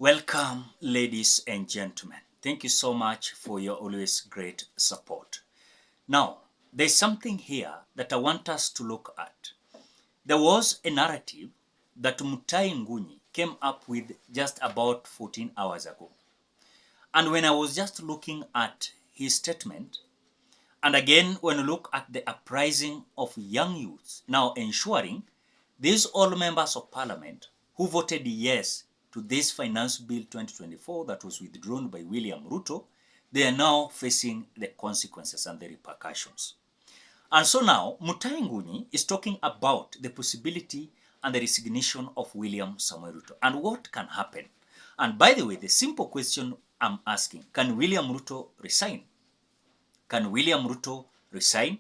Welcome, ladies and gentlemen. Thank you so much for your always great support. Now, there's something here that I want us to look at. There was a narrative that Mutahi Ngunyi came up with just about 14 hours ago. And when I was just looking at his statement, and again, when you look at the uprising of young youths, now ensuring these all members of parliament who voted yes to this finance bill 2024 that was withdrawn by William Ruto, they are now facing the consequences and the repercussions. And so now, Mutahi Ngunyi is talking about the possibility and the resignation of William Samoei Ruto and what can happen. And by the way, the simple question I'm asking, can William Ruto resign? Can William Ruto resign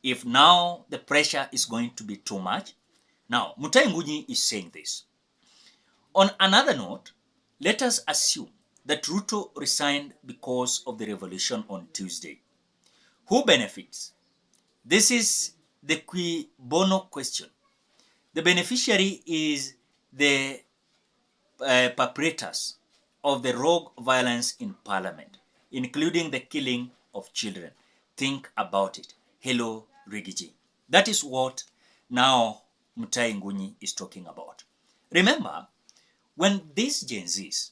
if now the pressure is going to be too much? Now, Mutahi Ngunyi is saying this. On another note, let us assume that Ruto resigned because of the revolution on Tuesday. Who benefits? This is the qui bono question. The beneficiary is the perpetrators of the rogue violence in parliament, including the killing of children. Think about it. Hello, Rigiji. That is what now Mutahi Ngunyi is talking about. Remember, when these Gen Zs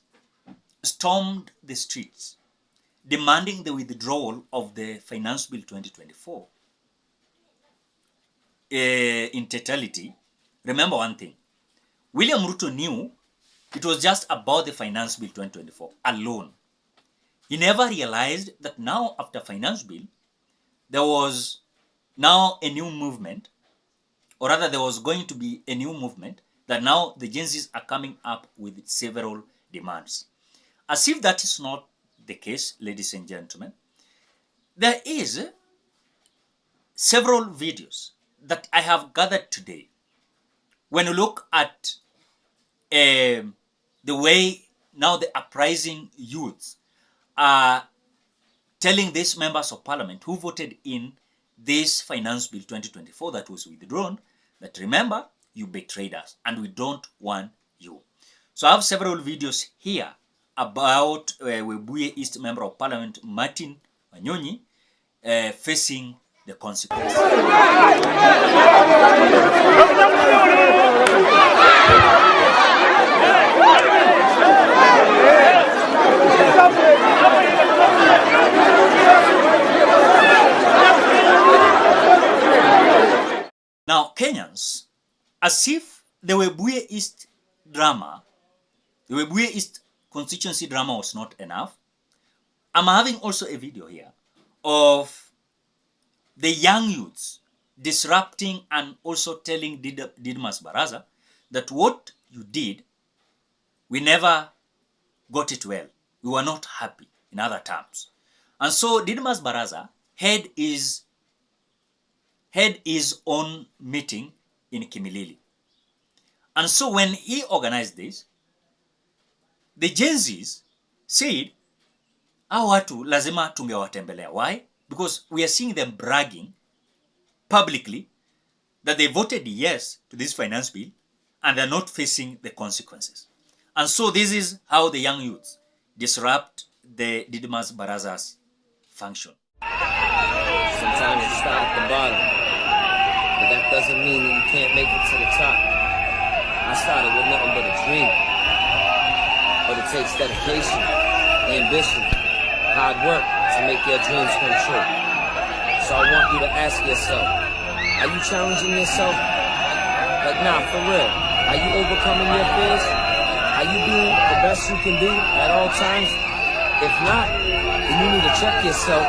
stormed the streets demanding the withdrawal of the Finance Bill 2024 in totality, remember one thing. William Ruto knew it was just about the Finance Bill 2024 alone. He never realized that now after Finance Bill, there was now a new movement, or rather there was going to be a new movement that now the Gen Zs are coming up with several demands. As if that is not the case, ladies and gentlemen, there is several videos that I have gathered today. When you look at the way now the uprising youths are telling these members of parliament who voted in this Finance Bill 2024 that was withdrawn, that remember, you betrayed us and we don't want you. So I have several videos here about Webuye East Member of Parliament Martin Ngunyi facing the consequences. Now, Kenyans, as if the Webuye East drama, the Webuye East constituency drama was not enough, I'm having also a video here of the young youths disrupting and also telling Didmas Baraza that what you did, we never got it well. We were not happy, in other terms. And so Didmas Baraza had his own meeting in Kimilili. And so when he organized this, the Gen Zs said, hao watu lazima tungewatembelea. Why? Because we are seeing them bragging publicly that they voted yes to this finance bill and they're not facing the consequences. And so this is how the young youths disrupt the Didmas Baraza's function. Sometimes you start at the bottom, but that doesn't mean that you can't make it to the top. I started with nothing but a dream, but it takes dedication, ambition, hard work to make your dreams come true. So I want you to ask yourself, are you challenging yourself? Like, nah, for real. Are you overcoming your fears? Are you being the best you can be at all times? If not, then you need to check yourself.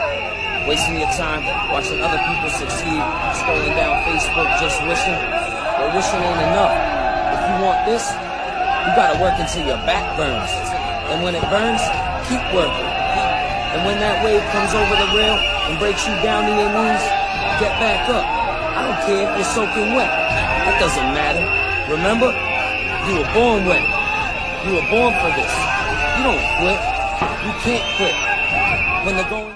Wasting your time watching other people succeed, scrolling down Facebook just wishing. But wishing ain't enough. If you want this, you gotta work until your back burns. And when it burns, keep working. And when that wave comes over the rail and breaks you down to your knees, get back up. I don't care if you're soaking wet. That doesn't matter. Remember, you were born wet. You were born for this. You don't quit. You can't quit. When the going...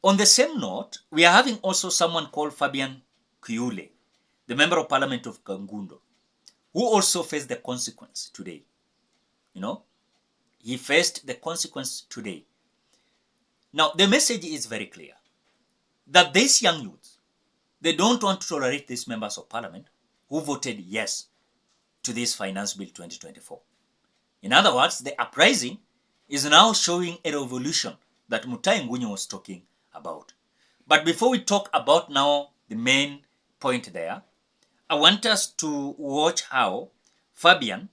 On the same note, we are having also someone called Fabian Kuyule, the Member of Parliament of Kangundo, who also faced the consequence today. You know, he faced the consequence today. Now, the message is very clear that these young youths, they don't want to tolerate these members of parliament who voted yes to this Finance Bill 2024. In other words, the uprising is now showing a revolution that Mutahi Ngunyi was talking about. But before we talk about now the main point there, I want us to watch how Fabian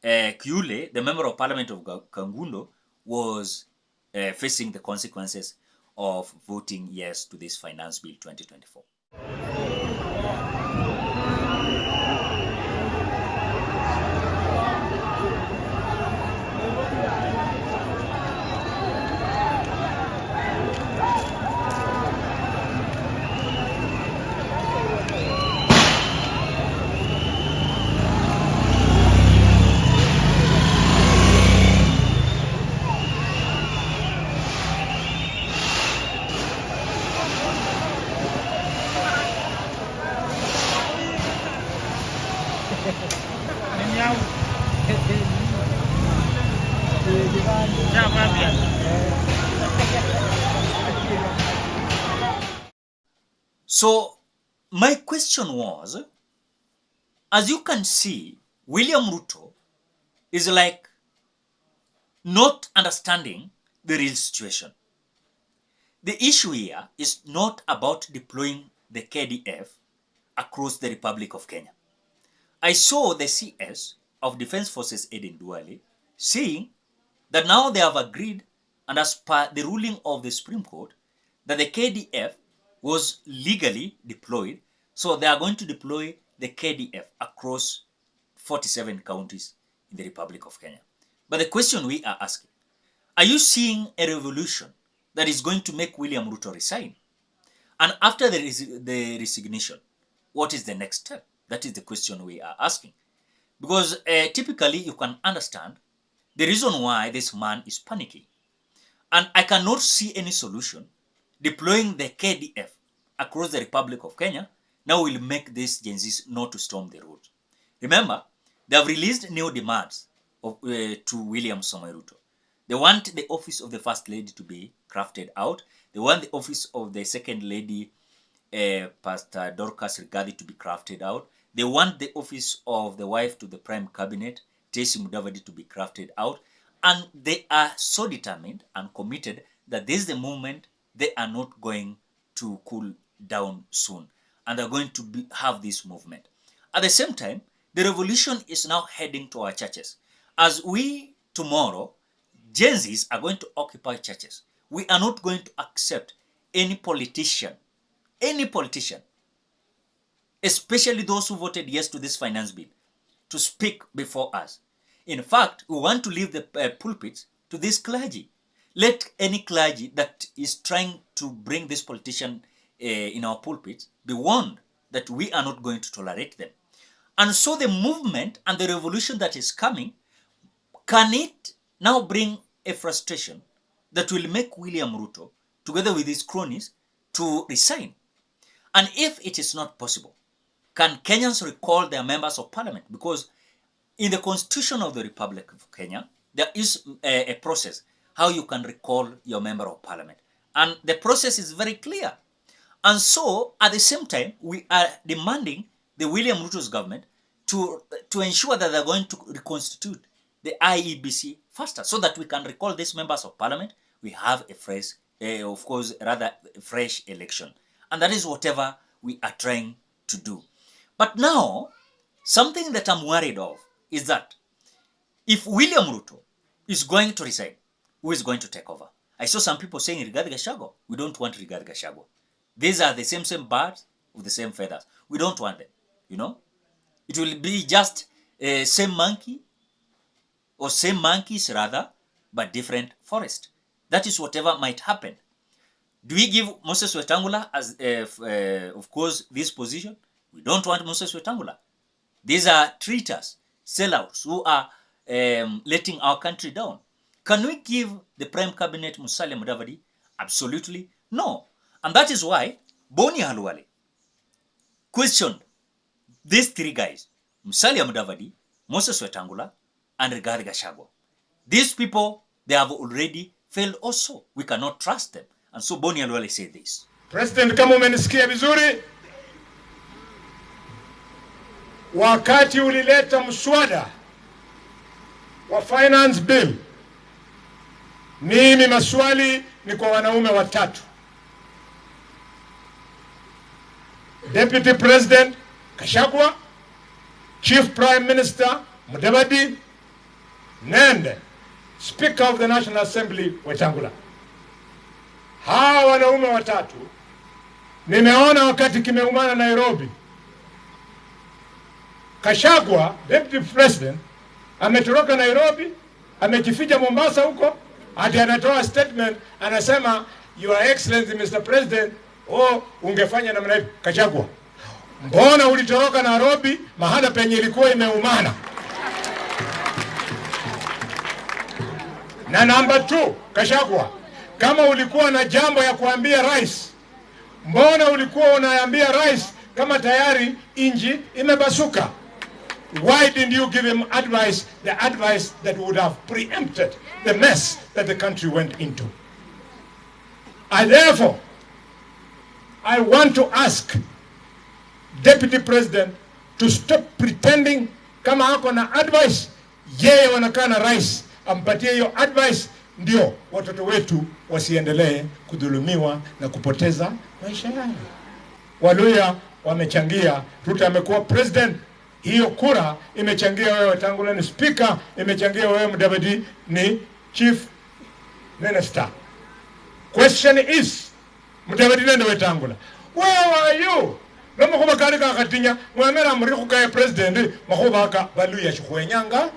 Kyule, the member of parliament of Kangundo, was facing the consequences of voting yes to this Finance Bill 2024. So my question was, as you can see, William Ruto is like not understanding the real situation. The issue here is not about deploying the KDF across the Republic of Kenya. I saw the CS of Defense Forces Aden Duale saying that now they have agreed, and as per the ruling of the Supreme Court, that the KDF was legally deployed, so they are going to deploy the KDF across 47 counties in the Republic of Kenya. But the question we are asking, are you seeing a revolution that is going to make William Ruto resign? And after the resignation, what is the next step? That is the question we are asking. Because typically you can understand the reason why this man is panicking. And I cannot see any solution deploying the KDF across the Republic of Kenya now will make these Gen Zs not to storm the road. Remember, they have released new demands to William Samoei Ruto. They want the office of the First Lady to be crafted out. They want the office of the Second Lady, Pastor Dorcas Rigathi, to be crafted out. They want the office of the wife to the Prime Cabinet, Tesi Mudavadi, to be crafted out. And they are so determined and committed that this is the moment they are not going to cool down soon. And they're going to have this movement. At the same time, the revolution is now heading to our churches. As we tomorrow, Gen Zs are going to occupy churches. We are not going to accept any politician, especially those who voted yes to this finance bill, to speak before us. In fact, we want to leave the pulpits to this clergy. Let any clergy that is trying to bring this politician in our pulpits be warned that we are not going to tolerate them. And so the movement and the revolution that is coming, can it now bring a frustration that will make William Ruto, together with his cronies, to resign? And if it is not possible, can Kenyans recall their members of parliament? Because in the Constitution of the Republic of Kenya, there is a process how you can recall your member of parliament. And the process is very clear. And so, at the same time, we are demanding the William Ruto's government to ensure that they're going to reconstitute the IEBC faster, so that we can recall these members of parliament. We have a fresh, fresh election. And that is whatever we are trying to do. But now, something that I'm worried of is that if William Ruto is going to resign, who is going to take over? I saw some people saying Rigathi Gachagua. We don't want Rigathi Gachagua. These are the same birds with the same feathers. We don't want them, you know. It will be just same monkey, or same monkeys rather, but different forest. That is whatever might happen. Do we give Moses Wetangula as, of course, this position? We don't want Moses Wetangula. These are traitors, sellouts, who are letting our country down. Can we give the Prime Cabinet Musalia Mudavadi? Absolutely no. And that is why Boni Halwale questioned these three guys, Musalia Mudavadi, Moses Wetangula, and Rigathi Gachagua. These people, they have already failed also. We cannot trust them. And so Boni Alwale said this. President, kama umenisikia vizuri, wakati ulileta mswada wa finance bill, mimi maswali ni kwa wanaume watatu. Deputy President Kashagwa, Chief Prime Minister Mudavadi, and Speaker of the National Assembly Wetangula. Hawa wanaume watatu nimeona wakati kimeumana Nairobi. Kashagwa, Deputy President, ametoroka Nairobi, amejificha Mombasa huko, hadi anatoa statement anasema Your Excellency Mr. President, ungefanya namna hiyo. Kashagwa, mbona ulitoroka Nairobi mahala penye ilikuwa imeumana? Na number 2, Kashagwa, kama ulikuwa na jambo ya kuambia rais, mbona ulikuwa unaambia rais kama tayari inji imebasuka? Why didn't you give him advice, the advice that would have preempted the mess that the country went into? And therefore, I want to ask Deputy President to stop pretending kama hako na advice, yeye wanakaa na rais, ampatie hiyo advice, ndio watoto wetu wasiendelee kudhulumiwa na kupoteza maisha yao. Waluya wamechangia, Ruto amekuwa president, hiyo kura imechangia wewe Wetangula ni speaker, imechangia wewe Mudavadi ni chief minister. Question is, Mudavadi nende Wetangula, where are you? Lama kuba karika katinya, mwamera mriku kaya president, makuba haka Waluya chukwenyanga.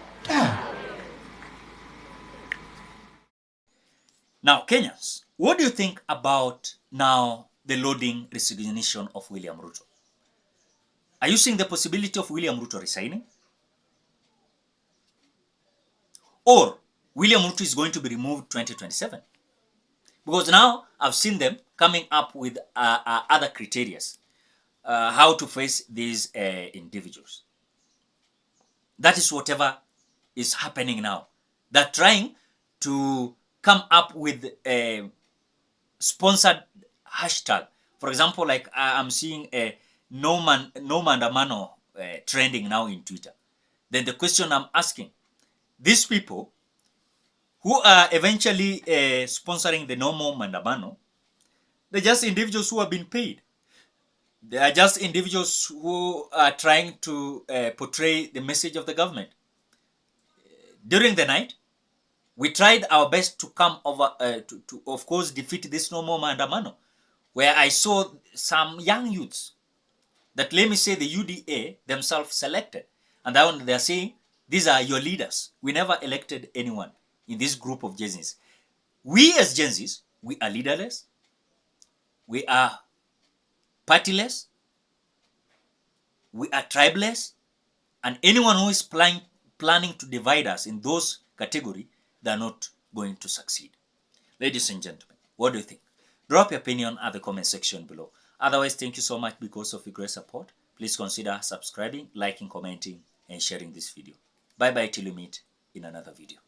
Now, Kenyans, what do you think about now the loading resignation of William Ruto? Are you seeing the possibility of William Ruto resigning? Or William Ruto is going to be removed 2027? Because now I've seen them coming up with other criteria, how to face these individuals. That is whatever is happening now. They're trying to come up with a sponsored hashtag. For example, like I'm seeing a no mandamano trending now in Twitter. Then the question I'm asking, these people who are eventually sponsoring the no more mandamano, they're just individuals who have been paid. They are just individuals who are trying to portray the message of the government. During the night, we tried our best to come over, to of course, defeat this no more mandamano, where I saw some young youths that, let me say, the UDA themselves selected. And that they're saying, these are your leaders. We never elected anyone in this group of Gen Zs. We as Gen Zs, we are leaderless. We are partyless. We are tribeless. And anyone who is planning to divide us in those categories, they're not going to succeed. Ladies and gentlemen, what do you think? Drop your opinion at the comment section below. Otherwise, thank you so much because of your great support. Please consider subscribing, liking, commenting, and sharing this video. Bye-bye till we meet in another video.